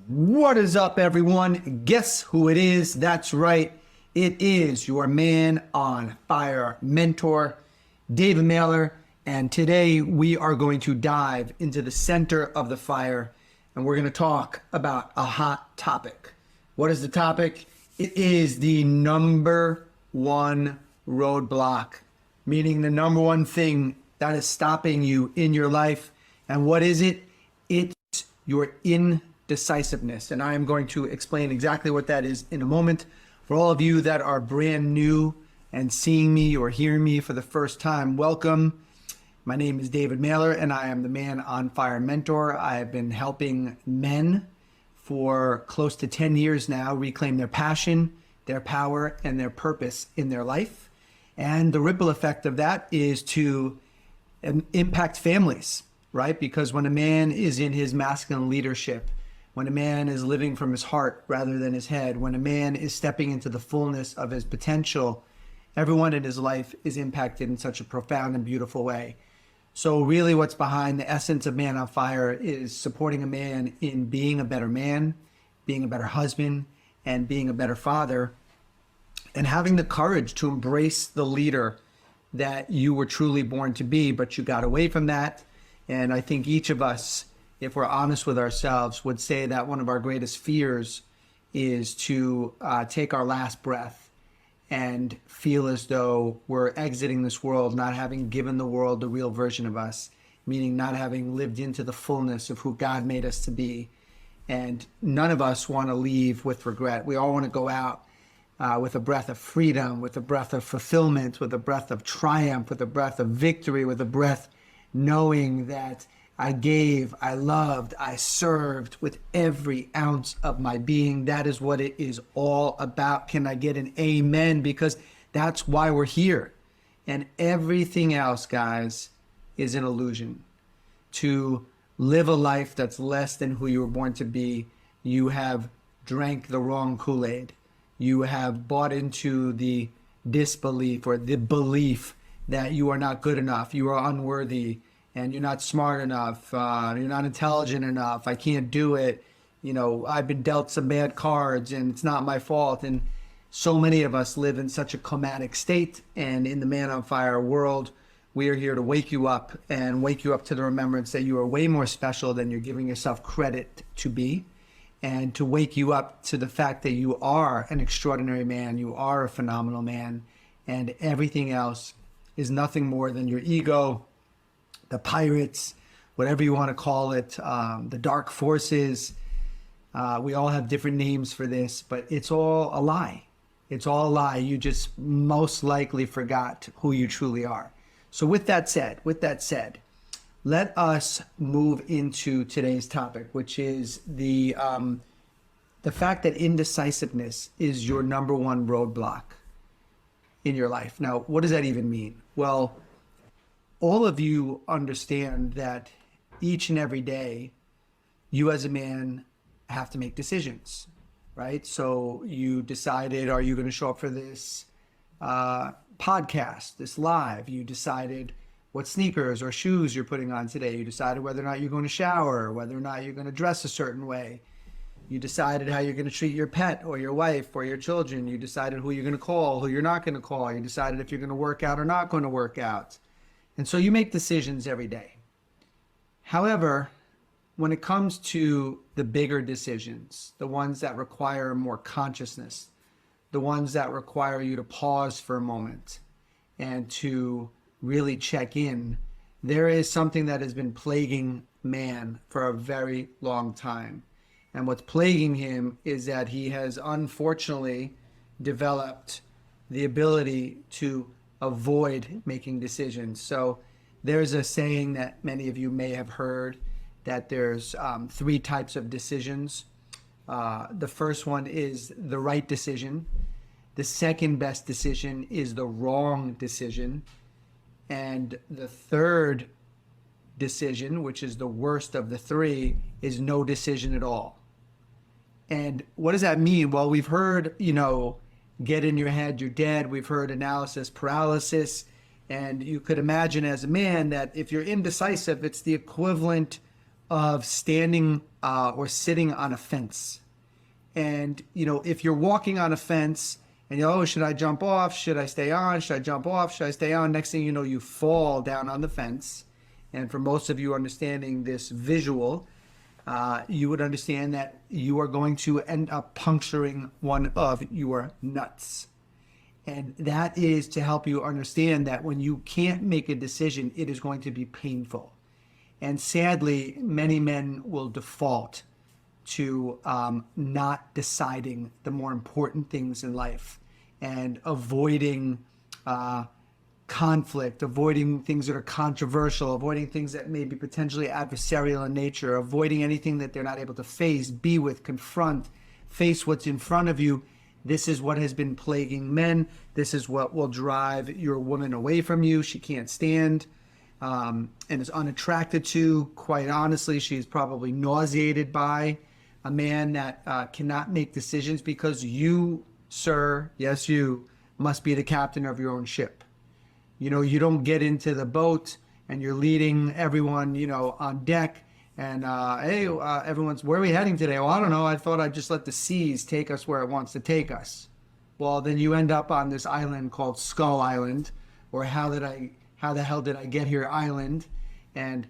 What is up, everyone? Guess who it is? That's right. It is your man on fire mentor, David Mailer. And today we are going to dive into the center of the fire and we're going to talk about a hot topic. What is the topic? It is the number one roadblock, meaning the number one thing that is stopping you in your life. And what is it? It's your indecisiveness. And I am going to explain exactly what that is in a moment. For all of you that are brand new and seeing me or hearing me for the first time, welcome. My name is David Mailer and I am the Man on Fire mentor. I have been helping men for close to 10 years now reclaim their passion, their power, and their purpose in their life. And the ripple effect of that is to impact families, right? Because when a man is in his masculine leadership, when a man is living from his heart rather than his head, when a man is stepping into the fullness of his potential, everyone in his life is impacted in such a profound and beautiful way. So really what's behind the essence of Man on Fire is supporting a man in being a better man, being a better husband, and being a better father, and having the courage to embrace the leader that you were truly born to be, but you got away from that. And I think each of us, if we're honest with ourselves, would say that one of our greatest fears is to take our last breath and feel as though we're exiting this world, not having given the world the real version of us, meaning not having lived into the fullness of who God made us to be. And none of us want to leave with regret. We all want to go out with a breath of freedom, with a breath of fulfillment, with a breath of triumph, with a breath of victory, with a breath knowing that I gave, I loved, I served with every ounce of my being. That is what it is all about. Can I get an amen? Because that's why we're here. And everything else, guys, is an illusion. To live a life that's less than who you were born to be, you have drank the wrong Kool-Aid. You have bought into the disbelief or the belief that you are not good enough, you are unworthy, and you're not smart enough, you're not intelligent enough, I can't do it, you know, I've been dealt some bad cards and it's not my fault. And so many of us live in such a comatic state, and in the Man on Fire world, we are here to wake you up and wake you up to the remembrance that you are way more special than you're giving yourself credit to be, and to wake you up to the fact that you are an extraordinary man, you are a phenomenal man, and everything else is nothing more than your ego, the pirates, whatever you want to call it, the dark forces. We all have different names for this, but it's all a lie. It's all a lie. You just most likely forgot who you truly are. So with that said, let us move into today's topic, which is the fact that indecisiveness is your number one roadblock in your life. Now, what does that even mean? Well, all of you understand that each and every day, you as a man have to make decisions, right? So you decided, are you going to show up for this podcast, this live? You decided what sneakers or shoes you're putting on today. You decided whether or not you're going to shower, whether or not you're going to dress a certain way. You decided how you're going to treat your pet or your wife or your children. You decided who you're going to call, who you're not going to call. You decided if you're going to work out or not going to work out. And so you make decisions every day. However, when it comes to the bigger decisions, the ones that require more consciousness, the ones that require you to pause for a moment and to really check in, there is something that has been plaguing man for a very long time. And what's plaguing him is that he has unfortunately developed the ability to avoid making decisions. So there's a saying that many of you may have heard that there's three types of decisions. The first one is the right decision. The second best decision is the wrong decision. And the third decision, which is the worst of the three, is no decision at all. And what does that mean? Well, we've heard, get in your head, you're dead. We've heard analysis paralysis. And you could imagine as a man that if you're indecisive, it's the equivalent of standing or sitting on a fence. And, if you're walking on a fence and you're, oh, should I jump off? Should I stay on? Should I jump off? Should I stay on? Next thing you know, you fall down on the fence. And for most of you understanding this visual, you would understand that you are going to end up puncturing one of your nuts. And that is to help you understand that when you can't make a decision, it is going to be painful. And sadly, many men will default to not deciding the more important things in life and avoiding conflict, avoiding things that are controversial, avoiding things that may be potentially adversarial in nature, avoiding anything that they're not able to face, be with, confront, face what's in front of you. This is what has been plaguing men. This is what will drive your woman away from you. She can't stand and is unattracted to. Quite honestly, she is probably nauseated by a man that cannot make decisions because you, sir, yes, you, must be the captain of your own ship. You don't get into the boat and you're leading everyone, on deck. And, hey, everyone's, where are we heading today? Well, I don't know. I thought I'd just let the seas take us where it wants to take us. Well, then you end up on this island called Skull Island, or how the hell did I get here island? And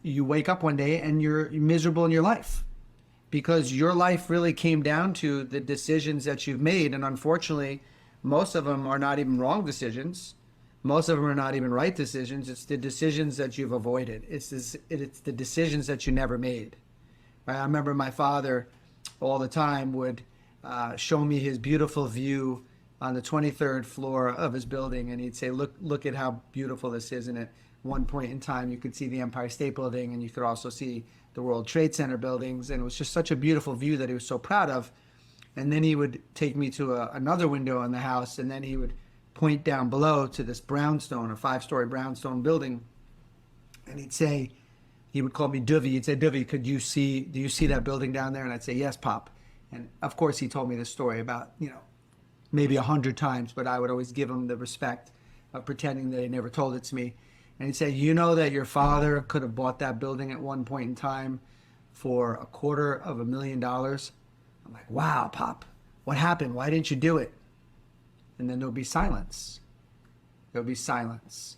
you wake up one day and you're miserable in your life because your life really came down to the decisions that you've made. And unfortunately, most of them are not even wrong decisions. Most of them are not even right decisions. It's the decisions that you've avoided. It's the decisions that you never made. Right? I remember my father all the time would show me his beautiful view on the 23rd floor of his building, and he'd say, look at how beautiful this is. And at one point in time, you could see the Empire State Building, and you could also see the World Trade Center buildings. And it was just such a beautiful view that he was so proud of. And then he would take me to another window in the house, and then he would point down below to this brownstone, a 5-story brownstone building. And he would call me Duvy. He'd say, Duvy, do you see that building down there? And I'd say, yes, Pop. And of course he told me this story about, maybe 100 times, but I would always give him the respect of pretending that he never told it to me. And he'd say, you know that your father could have bought that building at one point in time for $250,000? I'm like, wow, Pop, what happened? Why didn't you do it? And then there'll be silence. There'll be silence.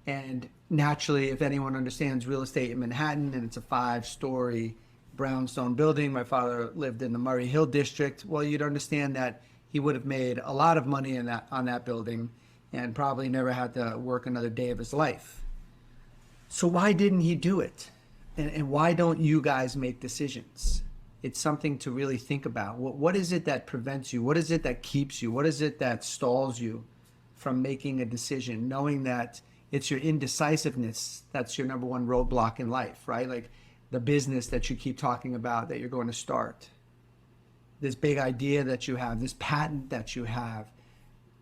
And naturally, if anyone understands real estate in Manhattan, and it's a 5-story brownstone building, my father lived in the Murray Hill district, well, you'd understand that he would have made a lot of money on that building and probably never had to work another day of his life. So why didn't he do it? And why don't you guys make decisions? It's something to really think about. What is it that prevents you? What is it that keeps you? What is it that stalls you from making a decision, knowing that it's your indecisiveness that's your number one roadblock in life, right? Like the business that you keep talking about that you're going to start, this big idea that you have, this patent that you have,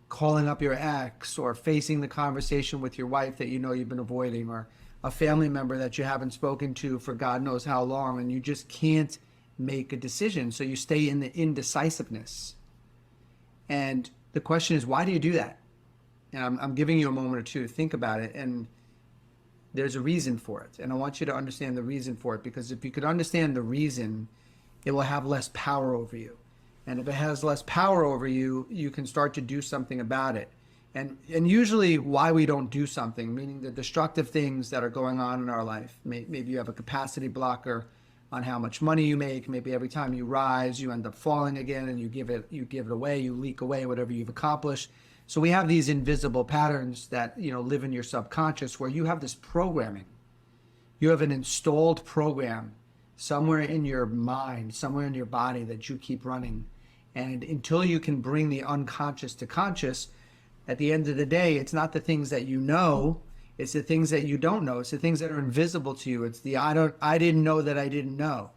calling up your ex, or facing the conversation with your wife that you've been avoiding, or a family member that you haven't spoken to for God knows how long, and you just can't make a decision. So you stay in the indecisiveness. And the question is, why do you do that? And I'm giving you a moment or two to think about it. And there's a reason for it. And I want you to understand the reason for it, because if you could understand the reason, it will have less power over you. And if it has less power over you, you can start to do something about it. And usually why we don't do something, meaning the destructive things that are going on in our life. Maybe you have a capacity blocker on how much money you make. Maybe every time you rise, you end up falling again, and you give it away, you leak away whatever you've accomplished. So we have these invisible patterns that live in your subconscious, where you have this programming. You have an installed program somewhere in your mind, somewhere in your body that you keep running. And until you can bring the unconscious to conscious, at the end of the day, it's not the things that you know, it's the things that you don't know. It's the things that are invisible to you. It's the I didn't know that I didn't know.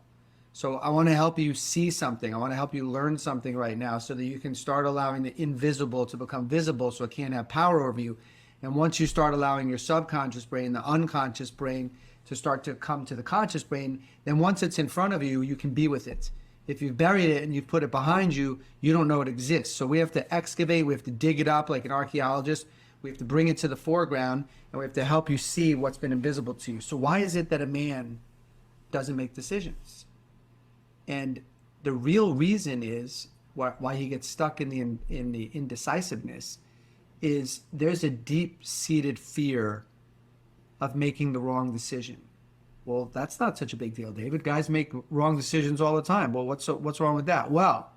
So I want to help you see something. I want to help you learn something right now so that you can start allowing the invisible to become visible, so it can't have power over you. And once you start allowing your subconscious brain, the unconscious brain, to start to come to the conscious brain, then once it's in front of you, you can be with it. If you've buried it and you've put it behind you, you don't know it exists. So we have to excavate, we have to dig it up like an archaeologist. We have to bring it to the foreground, and we have to help you see what's been invisible to you. So why is it that a man doesn't make decisions. And the real reason is why he gets stuck in the indecisiveness is there's a deep-seated fear of making the wrong decision. Well, that's not such a big deal, David. Guys make wrong decisions all the time. Well, what's wrong with that? Well,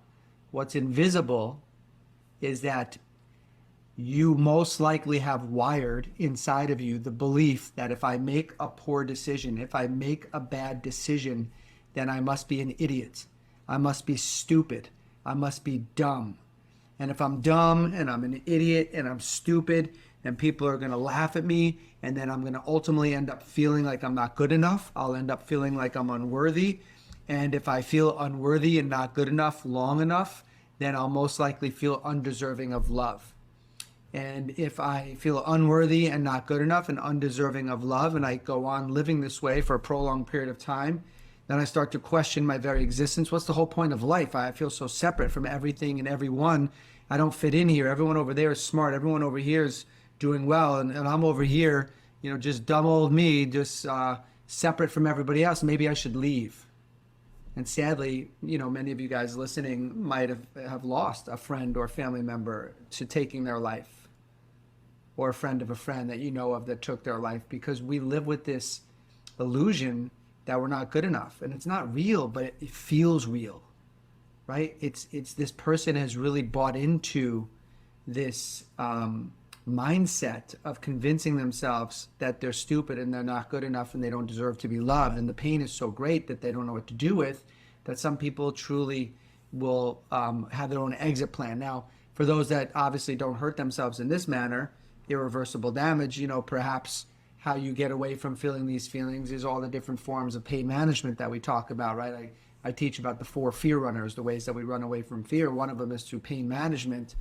what's invisible is that you most likely have wired inside of you the belief that if I make a poor decision, if I make a bad decision, then I must be an idiot. I must be stupid. I must be dumb. And if I'm dumb and I'm an idiot and I'm stupid, then people are going to laugh at me. And then I'm going to ultimately end up feeling like I'm not good enough. I'll end up feeling like I'm unworthy. And if I feel unworthy and not good enough long enough, then I'll most likely feel undeserving of love. And if I feel unworthy and not good enough and undeserving of love, and I go on living this way for a prolonged period of time, then I start to question my very existence. What's the whole point of life? I feel so separate from everything and everyone. I don't fit in here. Everyone over there is smart. Everyone over here is doing well. And I'm over here, just dumb old me, just separate from everybody else. Maybe I should leave. And sadly, many of you guys listening might have lost a friend or family member to taking their life, or a friend of a friend that you know of that took their life, because we live with this illusion that we're not good enough. And it's not real, but it feels real, right? It's this person has really bought into this mindset of convincing themselves that they're stupid and they're not good enough and they don't deserve to be loved. And the pain is so great that they don't know what to do with, that some people truly will have their own exit plan. Now, for those that obviously don't hurt themselves in this manner, irreversible damage, perhaps how you get away from feeling these feelings is all the different forms of pain management that we talk about, right? I teach about the 4 fear runners, the ways that we run away from fear. One of them is through pain management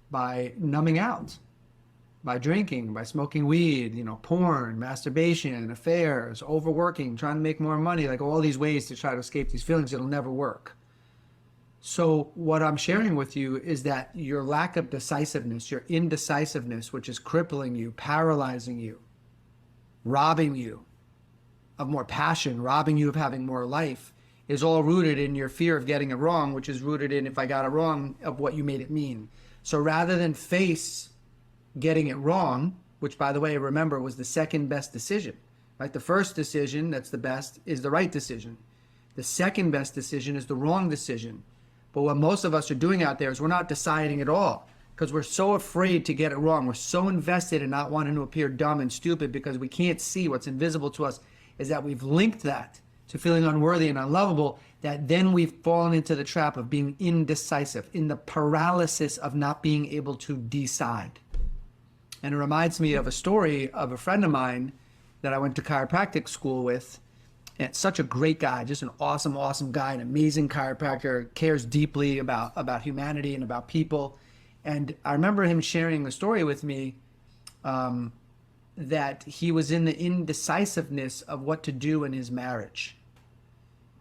by numbing out, by drinking, by smoking weed, porn, masturbation, affairs, overworking, trying to make more money, like all these ways to try to escape these feelings. It'll never work. So what I'm sharing with you is that your lack of decisiveness, your indecisiveness, which is crippling you, paralyzing you, robbing you of more passion, robbing you of having more life, is all rooted in your fear of getting it wrong, which is rooted in, if I got it wrong, of what you made it mean. So rather than face getting it wrong, which, by the way, remember, was the second best decision, right? The first decision, that's the best, is the right decision. The second best decision is the wrong decision. But what most of us are doing out there is we're not deciding at all, because we're so afraid to get it wrong. We're so invested in not wanting to appear dumb and stupid because we can't see what's invisible to us, is that we've linked that to feeling unworthy and unlovable, that then we've fallen into the trap of being indecisive, in the paralysis of not being able to decide. And it reminds me of a story of a friend of mine that I went to chiropractic school with. And such a great guy, just an awesome, awesome guy, an amazing chiropractor, cares deeply about humanity and about people. And I remember him sharing a story with me that he was in the indecisiveness of what to do in his marriage.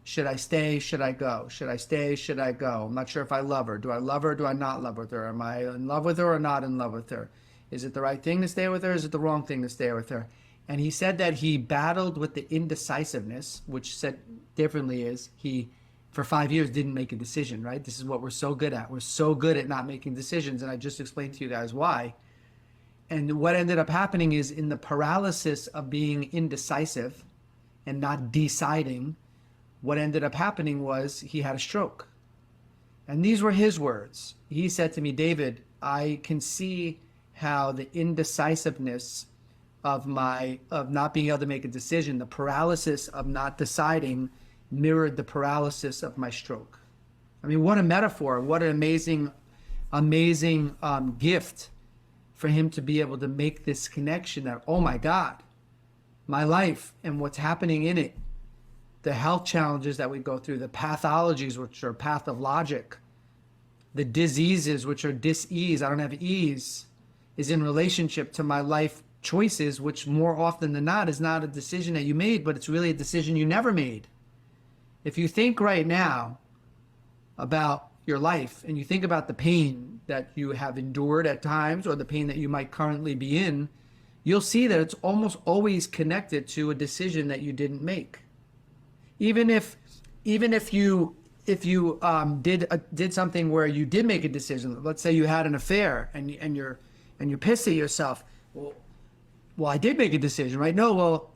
Should I stay? Should I go? Should I stay? Should I go? I'm not sure if I love her. Do I love her? Do I not love her? Am I in love with her or not in love with her? Is it the right thing to stay with her? Is it the wrong thing to stay with her? And he said that he battled with the indecisiveness, which said differently is he, for 5 years, didn't make a decision, right? This is what we're so good at. We're so good at not making decisions. And I just explained to you guys why. And what ended up happening is, in the paralysis of being indecisive and not deciding, what ended up happening was he had a stroke. And these were his words. He said to me, David, I can see how the indecisiveness of not being able to make a decision, the paralysis of not deciding, mirrored the paralysis of my stroke. I mean, what a metaphor, what an amazing gift for him to be able to make this connection that, oh my God, my life and what's happening in it, the health challenges that we go through, the pathologies, which are path of logic, the diseases, which are dis-ease, I don't have ease, is in relationship to my life choices, which more often than not is not a decision that you made, but it's really a decision you never made. If you think right now about your life and you think about the pain that you have endured at times, or the pain that you might currently be in, you'll see that it's almost always connected to a decision that you didn't make. Even if you did something where you did make a decision. Let's say you had an affair and you're pissed at yourself. Well, I did make a decision, right? No, well,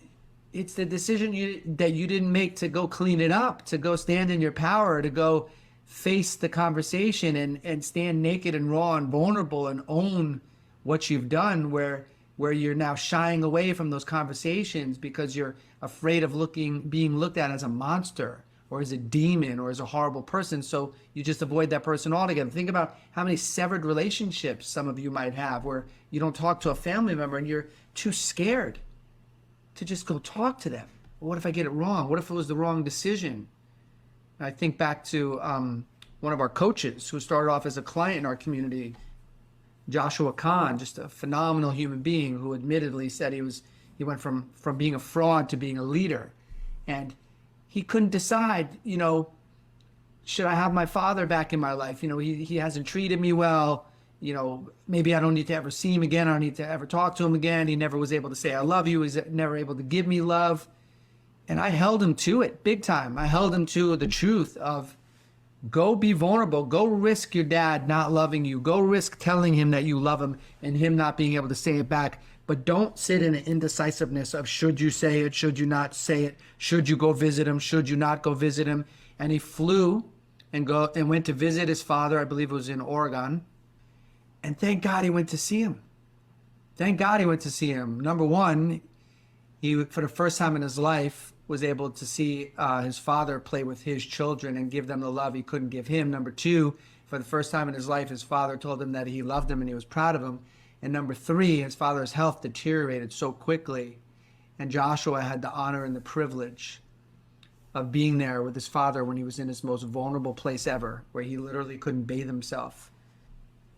it's the decision that you didn't make to go clean it up, to go stand in your power, to go face the conversation and stand naked and raw and vulnerable and own what you've done, where you're now shying away from those conversations because you're afraid of being looked at as a monster or as a demon or as a horrible person. So you just avoid that person altogether. Think about how many severed relationships some of you might have where you don't talk to a family member and you're too scared to just go talk to them. What if I get it wrong? What if it was the wrong decision? I think back to one of our coaches who started off as a client in our community, Joshua Kahn, just a phenomenal human being who admittedly said he went from being a fraud to being a leader. And he couldn't decide, should I have my father back in my life? He hasn't treated me well. Maybe I don't need to ever see him again. I don't need to ever talk to him again. He never was able to say, I love you. He's never able to give me love. And I held him to it big time. I held him to the truth of go be vulnerable. Go risk your dad not loving you. Go risk telling him that you love him and him not being able to say it back. But don't sit in an indecisiveness of should you say it, should you not say it, should you go visit him, should you not go visit him. And he flew and went to visit his father. I believe it was in Oregon. And thank God he went to see him. Thank God he went to see him. Number one, he, for the first time in his life, was able to see his father play with his children and give them the love he couldn't give him. Number two, for the first time in his life, his father told him that he loved him and he was proud of him. And number three, his father's health deteriorated so quickly. And Joshua had the honor and the privilege of being there with his father when he was in his most vulnerable place ever, where he literally couldn't bathe himself.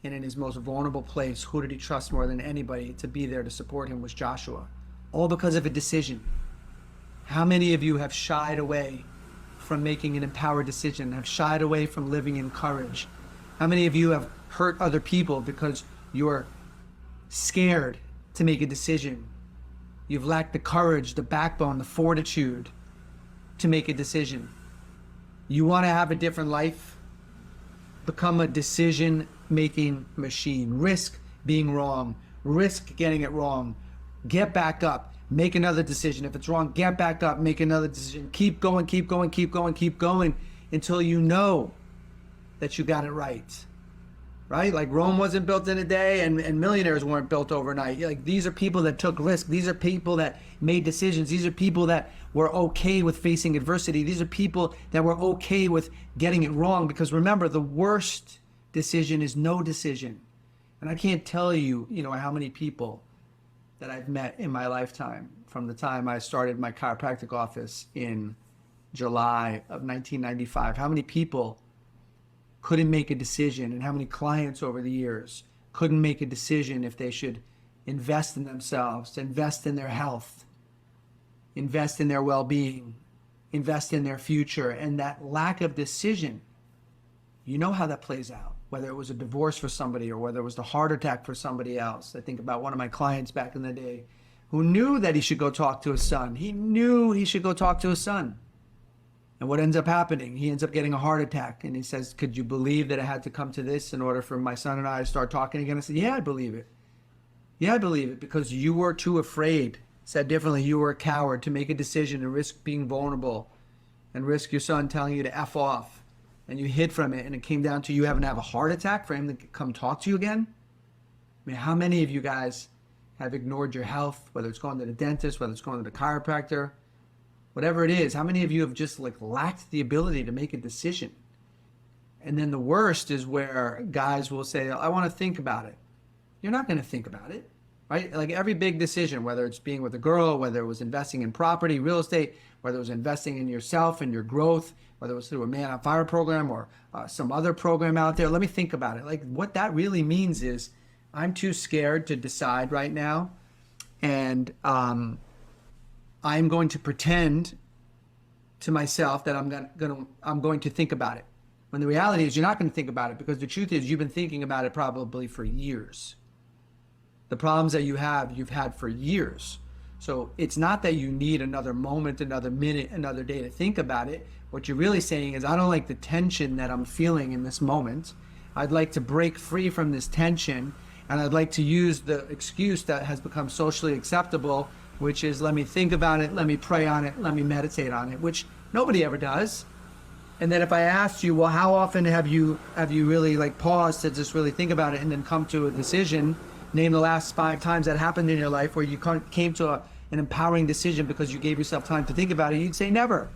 And in his most vulnerable place, who did he trust more than anybody to be there to support him was Joshua. All because of a decision. How many of you have shied away from making an empowered decision, have shied away from living in courage? How many of you have hurt other people because you're scared to make a decision? You've lacked the courage, the backbone, the fortitude to make a decision. You want to have a different life? Become a decision-making machine. Risk being wrong. Risk getting it wrong. Get back up. Make another decision. If it's wrong, get back up. Make another decision. Keep going, keep going, keep going, keep going until you know that you got it right. Right? Like Rome wasn't built in a day and millionaires weren't built overnight. Like these are people that took risks. These are people that made decisions. These are people that were okay with facing adversity. These are people that were okay with getting it wrong, because remember, the worst decision is no decision. And I can't tell you, how many people that I've met in my lifetime from the time I started my chiropractic office in July of 1995. How many people couldn't make a decision, and how many clients over the years couldn't make a decision if they should invest in themselves, invest in their health, invest in their well-being, invest in their future. And that lack of decision, you know how that plays out, whether it was a divorce for somebody or whether it was the heart attack for somebody else. I think about one of my clients back in the day who knew that he should go talk to his son. He knew he should go talk to his son. And what ends up happening? He ends up getting a heart attack. And he says, could you believe that it had to come to this in order for my son and I to start talking again? I said, yeah, I believe it. Yeah, I believe it, because you were too afraid. Said differently, you were a coward to make a decision and risk being vulnerable and risk your son telling you to F off. And you hid from it, and it came down to you having to have a heart attack for him to come talk to you again. I mean, how many of you guys have ignored your health, whether it's going to the dentist, whether it's going to the chiropractor, whatever it is? How many of you have just lacked the ability to make a decision? And then the worst is where guys will say, I want to think about it. You're not going to think about it, right? Like every big decision, whether it's being with a girl, whether it was investing in property, real estate, whether it was investing in yourself and your growth, whether it was through a Man on Fire program or some other program out there, let me think about it. Like what that really means is I'm too scared to decide right now. And I'm going to pretend to myself that I'm going to think about it. When the reality is you're not going to think about it, because the truth is you've been thinking about it probably for years. The problems that you've had for years. So it's not that you need another moment, another minute, another day to think about it. What you're really saying is, I don't like the tension that I'm feeling in this moment. I'd like to break free from this tension, and I'd like to use the excuse that has become socially acceptable, which is, let me think about it, let me pray on it, let me meditate on it, which nobody ever does. And then if I asked you, well, how often have you really like paused to just really think about it and then come to a decision? Name the last 5 times that happened in your life where you came to an empowering decision because you gave yourself time to think about it. You'd say never.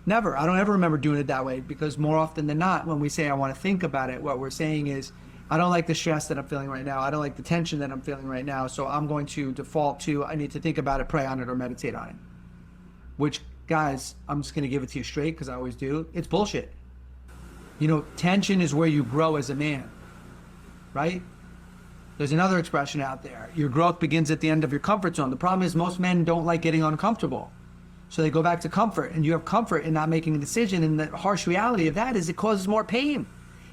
Never. I don't ever remember doing it that way, because more often than not, when we say I want to think about it, what we're saying is, I don't like the stress that I'm feeling right now. I don't like the tension that I'm feeling right now. So I'm going to default to, I need to think about it, pray on it, or meditate on it. Which, guys, I'm just going to give it to you straight, because I always do. It's bullshit. You know, tension is where you grow as a man, right? There's another expression out there. Your growth begins at the end of your comfort zone. The problem is most men don't like getting uncomfortable. So they go back to comfort, and you have comfort in not making a decision. And the harsh reality of that is it causes more pain.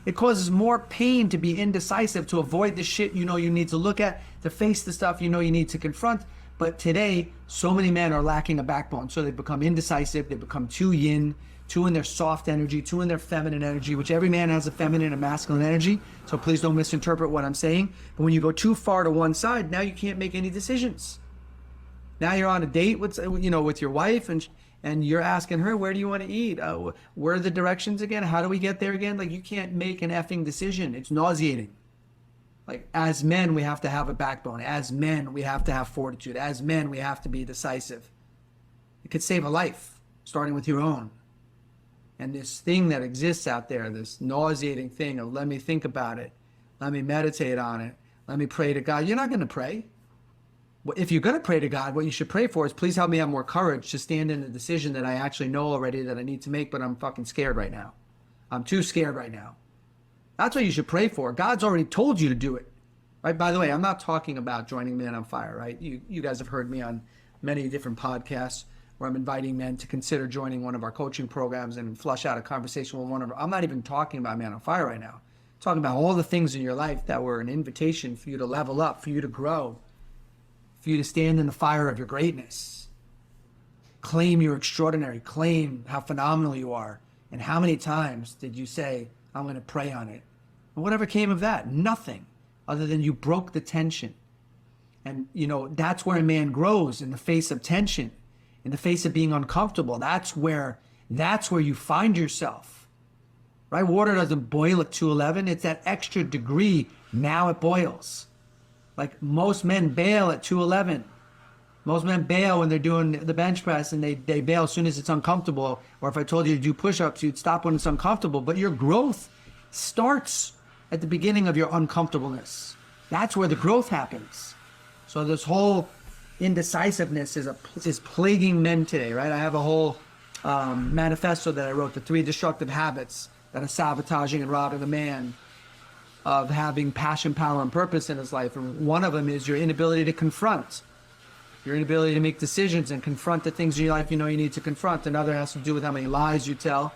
It causes more pain to be indecisive, to avoid the shit you know you need to look at, to face the stuff you know you need to confront. But today, so many men are lacking a backbone. So they become indecisive. They become too yin, too in their soft energy, too in their feminine energy, which every man has a feminine and masculine energy. So please don't misinterpret what I'm saying. But when you go too far to one side, now you can't make any decisions. Now you're on a date with your wife, and you're asking her, where do you want to eat? Where are the directions again? How do we get there again? Like, you can't make an effing decision. It's nauseating. Like, as men, we have to have a backbone. As men, we have to have fortitude. As men, we have to be decisive. It could save a life, starting with your own. And this thing that exists out there, this nauseating thing of, let me think about it, let me meditate on it, let me pray to God. You're not going to pray. If you're going to pray to God, what you should pray for is, please help me have more courage to stand in a decision that I actually know already that I need to make, but I'm fucking scared right now. I'm too scared right now. That's what you should pray for. God's already told you to do it. Right? By the way, I'm not talking about joining Men on Fire, right? You guys have heard me on many different podcasts where I'm inviting men to consider joining one of our coaching programs and flush out a conversation with one of our, I'm not even talking about Man on Fire right now. I'm talking about all the things in your life that were an invitation for you to level up, for you to grow, for you to stand in the fire of your greatness. Claim you're extraordinary. Claim how phenomenal you are. And how many times did you say, I'm going to pray on it? And whatever came of that? Nothing, other than you broke the tension. And, that's where a man grows, in the face of tension, in the face of being uncomfortable. That's where you find yourself, right? Water doesn't boil at 211. It's that extra degree. Now it boils. Like, most men bail at 211. Most men bail when they're doing the bench press, and they bail as soon as it's uncomfortable. Or if I told you to do push-ups, you'd stop when it's uncomfortable. But your growth starts at the beginning of your uncomfortableness. That's where the growth happens. So this whole indecisiveness is plaguing men today, right? I have a whole manifesto that I wrote, the 3 destructive habits that are sabotaging and robbing a man of having passion, power, and purpose in his life. And one of them is your inability to confront, your inability to make decisions and confront the things in your life you need to confront. Another has to do with how many lies you tell,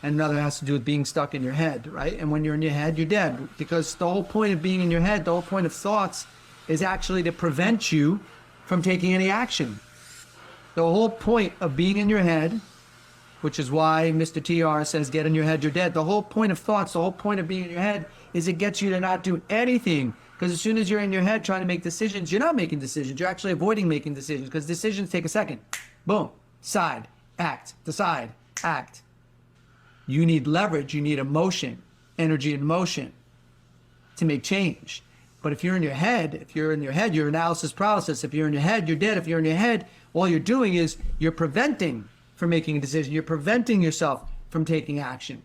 and another has to do with being stuck in your head, right? And when you're in your head, you're dead, because the whole point of being in your head, the whole point of thoughts, is actually to prevent you from taking any action. The whole point of being in your head, which is why Mr. TR says, get in your head, you're dead. The whole point of thoughts, the whole point of being in your head, is it gets you to not do anything. Because as soon as you're in your head trying to make decisions, you're not making decisions. You're actually avoiding making decisions, because decisions take a second. Boom. Decide. Act. Decide. Act. You need leverage. You need emotion, energy and motion to make change. But if you're in your head, you're analysis paralysis. If you're in your head, you're dead. If you're in your head, all you're doing is you're preventing from making a decision. You're preventing yourself from taking action.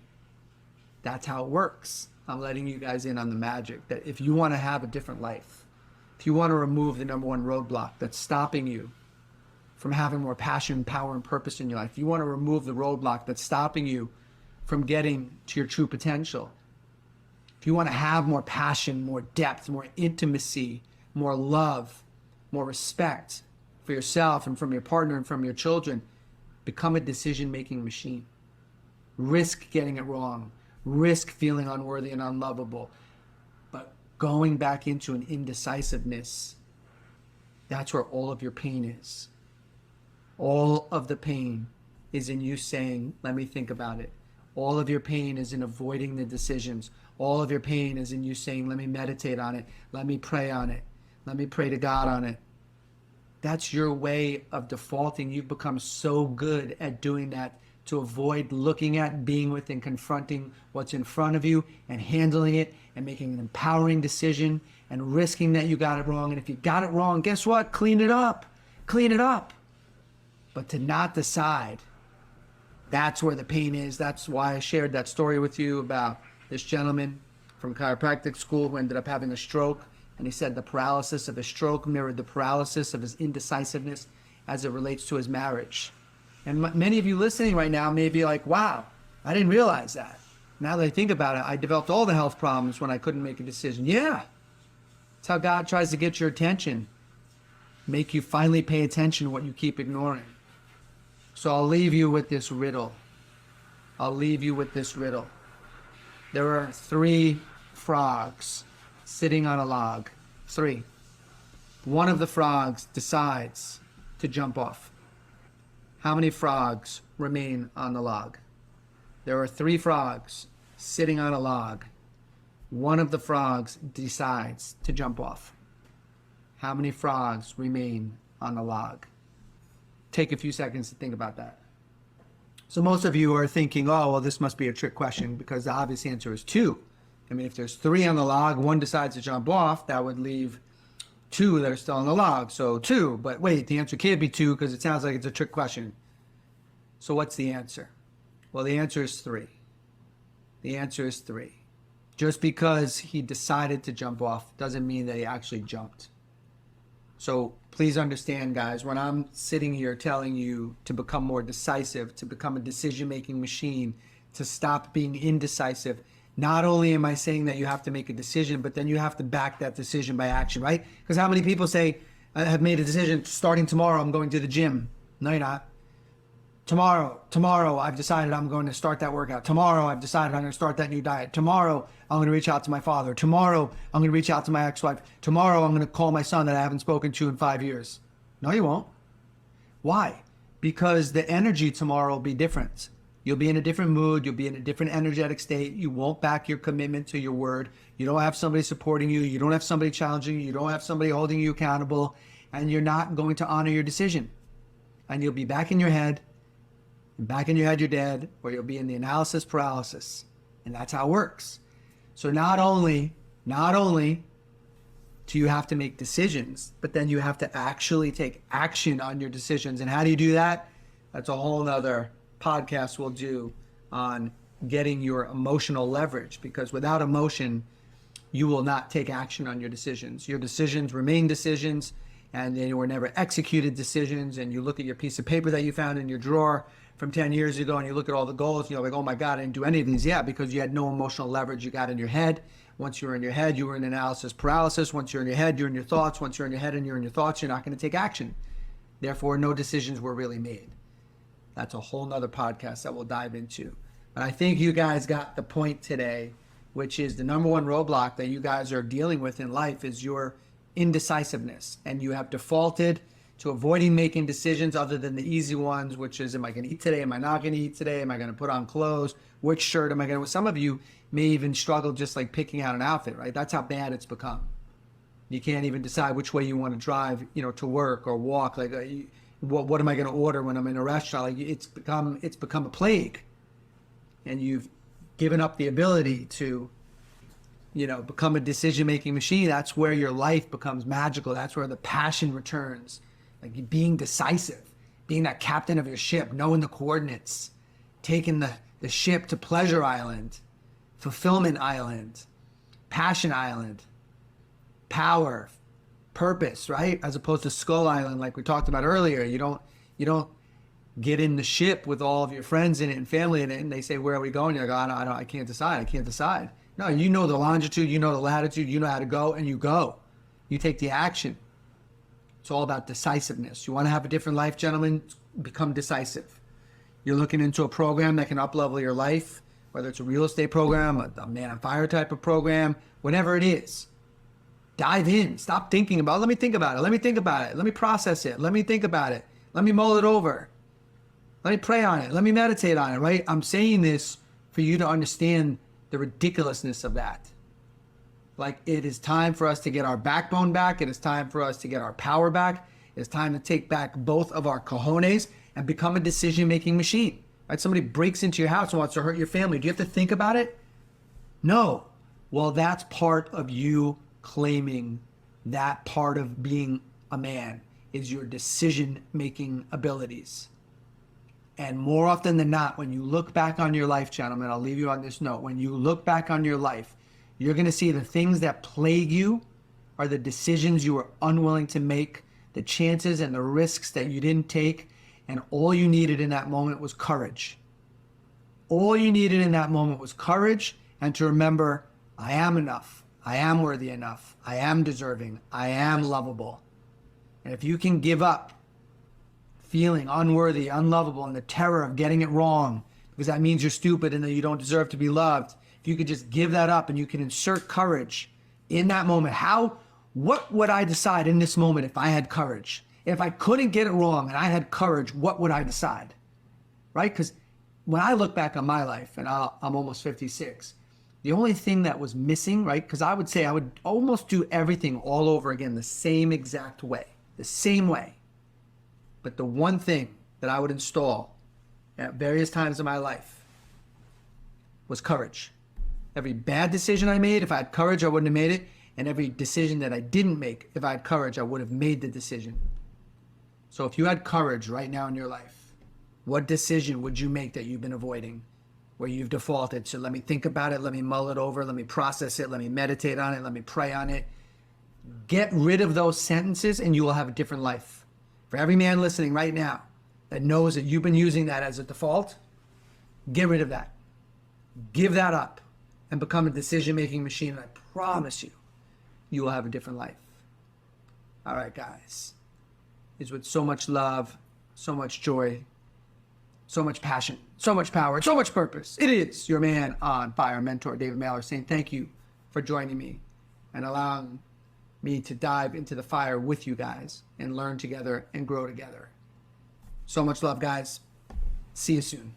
That's how it works. I'm letting you guys in on the magic, that if you want to have a different life, if you want to remove the number one roadblock that's stopping you from having more passion, power, and purpose in your life, if you want to remove the roadblock that's stopping you from getting to your true potential, if you want to have more passion, more depth, more intimacy, more love, more respect for yourself and from your partner and from your children, become a decision-making machine. Risk getting it wrong. Risk feeling unworthy and unlovable. But going back into an indecisiveness That's where all of your pain is. All of the pain is in you saying, let me think about it. All of your pain is in avoiding the decisions. All of your pain is in you saying, let me meditate on it. Let me pray on it. Let me pray to God on it. That's your way of defaulting. You've become so good at doing that to avoid looking at, being with, and confronting what's in front of you and handling it and making an empowering decision and risking that you got it wrong. And if you got it wrong, guess what? Clean it up. Clean it up. But to not decide, that's where the pain is. That's why I shared that story with you about this gentleman from chiropractic school who ended up having a stroke. And he said the paralysis of his stroke mirrored the paralysis of his indecisiveness as it relates to his marriage. And many of you listening right now may be like, wow, I didn't realize that. Now that I think about it, I developed all the health problems when I couldn't make a decision. Yeah, that's how God tries to get your attention, make you finally pay attention to what you keep ignoring. So I'll leave you with this riddle. I'll leave you with this riddle. There are 3 frogs sitting on a log. 3. One of the frogs decides to jump off. How many frogs remain on the log? There are 3 frogs sitting on a log. One of the frogs decides to jump off. How many frogs remain on the log? Take a few seconds to think about that. So most of you are thinking, oh, well, this must be a trick question because the obvious answer is 2. I mean, if there's 3 on the log, 1 decides to jump off, that would leave 2 that are still on the log. So 2, but wait, the answer can't be 2 because it sounds like it's a trick question. So what's the answer? Well, the answer is 3. The answer is 3. Just because he decided to jump off doesn't mean that he actually jumped. So please understand, guys, when I'm sitting here telling you to become more decisive, to become a decision-making machine, to stop being indecisive, not only am I saying that you have to make a decision, but then you have to back that decision by action, right? Because how many people say, I have made a decision, starting tomorrow, I'm going to the gym. No, you're not. Tomorrow, I've decided I'm going to start that workout. Tomorrow, I've decided I'm going to start that new diet. Tomorrow, I'm going to reach out to my father. Tomorrow, I'm going to reach out to my ex-wife. Tomorrow, I'm going to call my son that I haven't spoken to in 5 years. No, you won't. Why? Because the energy tomorrow will be different. You'll be in a different mood. You'll be in a different energetic state. You won't back your commitment to your word. You don't have somebody supporting you. You don't have somebody challenging you. You don't have somebody holding you accountable. And you're not going to honor your decision. And you'll be back in your head. Back in your head, you're dead, or you'll be in the analysis paralysis. And that's how it works. So not only do you have to make decisions, but then you have to actually take action on your decisions. And how do you do that? That's a whole nother podcast we'll do on getting your emotional leverage, because without emotion, you will not take action on your decisions. Your decisions remain decisions, and they were never executed decisions. And you look at your piece of paper that you found in your drawer from 10 years ago, and you look at all the goals, you're like, oh my God, I didn't do any of these. Yeah, because you had no emotional leverage you got in your head. Once you were in your head, you were in analysis paralysis. Once you're in your head, you're in your thoughts. Once you're in your head and you're in your thoughts, you're not going to take action. Therefore, no decisions were really made. That's a whole nother podcast that we'll dive into. But I think you guys got the point today, which is the number one roadblock that you guys are dealing with in life is your indecisiveness. And you have defaulted to avoiding making decisions other than the easy ones, which is, am I going to eat today? Am I not going to eat today? Am I going to put on clothes? Which shirt am I going to? Some of you may even struggle just like picking out an outfit, right? That's how bad it's become. You can't even decide which way you want to drive, to work or walk. Like, what am I going to order when I'm in a restaurant? Like, it's become a plague, and you've given up the ability to, become a decision-making machine. That's where your life becomes magical. That's where the passion returns. Like being decisive, being that captain of your ship, knowing the coordinates, taking the ship to Pleasure Island, Fulfillment Island, Passion Island, power, purpose, right? As opposed to Skull Island, like we talked about earlier. You don't get in the ship with all of your friends in it and family in it, and they say, where are we going? You're like, I can't decide. No, you know the longitude, you know the latitude, you know how to go, and you go. You take the action. It's all about decisiveness. You want to have a different life, gentlemen? Become decisive. You're looking into a program that can up-level your life, whether it's a real estate program, a man on fire type of program, whatever it is. Dive in. Stop thinking about it. Let me think about it. Let me think about it. Let me process it. Let me think about it. Let me mull it over. Let me pray on it. Let me meditate on it, right? I'm saying this for you to understand the ridiculousness of that. Like, it is time for us to get our backbone back. It is time for us to get our power back. It's time to take back both of our cojones and become a decision-making machine. Right? Somebody breaks into your house and wants to hurt your family. Do you have to think about it? No. Well, that's part of you claiming that part of being a man is your decision-making abilities. And more often than not, when you look back on your life, gentlemen, I'll leave you on this note. When you look back on your life, you're going to see the things that plague you are the decisions you were unwilling to make, the chances and the risks that you didn't take, and all you needed in that moment was courage. All you needed in that moment was courage and to remember, I am enough. I am worthy enough. I am deserving. I am lovable. And if you can give up feeling unworthy, unlovable, and the terror of getting it wrong, because that means you're stupid and that you don't deserve to be loved, if you could just give that up and you can insert courage in that moment, what would I decide in this moment if I had courage? If I couldn't get it wrong and I had courage, what would I decide? Right? Because when I look back on my life, and I'm almost 56, the only thing that was missing, right? Because I would say I would almost do everything all over again the same exact way, the same way. But the one thing that I would install at various times in my life was courage. Every bad decision I made, if I had courage, I wouldn't have made it. And every decision that I didn't make, if I had courage, I would have made the decision. So if you had courage right now in your life, what decision would you make that you've been avoiding, where you've defaulted? So let me think about it. Let me mull it over. Let me process it. Let me meditate on it. Let me pray on it. Get rid of those sentences and you will have a different life. For every man listening right now that knows that you've been using that as a default, get rid of that. Give that up and become a decision-making machine. And I promise you, you will have a different life. All right, guys. It's with so much love, so much joy, so much passion, so much power, so much purpose. It is your man on fire, mentor David Mailer, saying thank you for joining me and allowing me to dive into the fire with you guys and learn together and grow together. So much love, guys. See you soon.